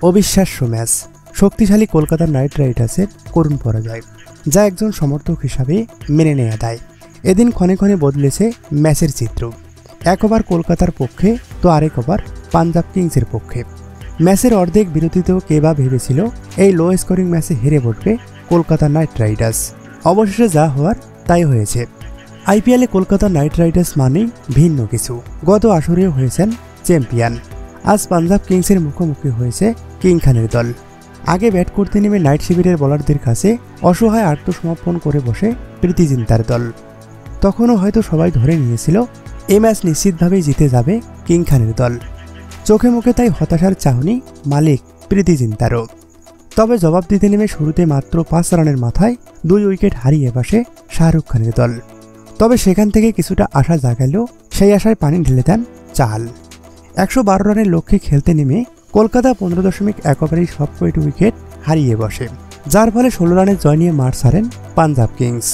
অবিশ্বাস্য ম্যাচ, শক্তিশালী কলকাতা নাইট রাইডার্সের করুণ পরাজয়, যা একজন সমর্থক হিসাবে মেনে নেওয়া দায়। এদিন ক্ষণে ক্ষণে বদলেছে ম্যাচের চিত্র, এক ওভার কলকাতার পক্ষে তো আরেক ওভার পাঞ্জাব কিংসের পক্ষে। ম্যাচের অর্ধেক বিরতিতেও কে বা ভেবেছিল এই লো স্কোরিং ম্যাচে হেরে পড়বে কলকাতা নাইট রাইডার্স। অবশেষে যা হওয়ার তাই হয়েছে। আইপিএলে কলকাতা নাইট রাইডার্স মানেই ভিন্ন কিছু। গত আসরেও হয়েছেন চ্যাম্পিয়ন। আজ পাঞ্জাব কিংসের মুখোমুখি হয়েছে কিং খানের দল। আগে ব্যাট করতে নেমে নাইট শিবিরের বোলারদের কাছে অসহায় আত্মসমর্পণ করে বসে প্রীতি জিন্তার দল। তখনও হয়তো সবাই ধরে নিয়েছিল এই ম্যাচ নিশ্চিতভাবেই জিতে যাবে কিং খানের দল। চোখে মুখে তাই হতাশার চাহনি মালিক প্রীতি জিন্তারও। তবে জবাব দিতে নেমে শুরুতে মাত্র 5 রানের মাথায় 2 উইকেট হারিয়ে বসে শাহরুখ খানের দল। তবে সেখান থেকে কিছুটা আশা জাগালেও সেই আশায় পানি ঢেলে দেন চাহাল। 112 রানের লক্ষ্যে খেলতে নেমে কলকাতা 15.1 ওভারেই সব কয়টি উইকেট হারিয়ে বসে, যার ফলে 16 রানের জয় নিয়ে মাঠ ছাড়েন পাঞ্জাব কিংস।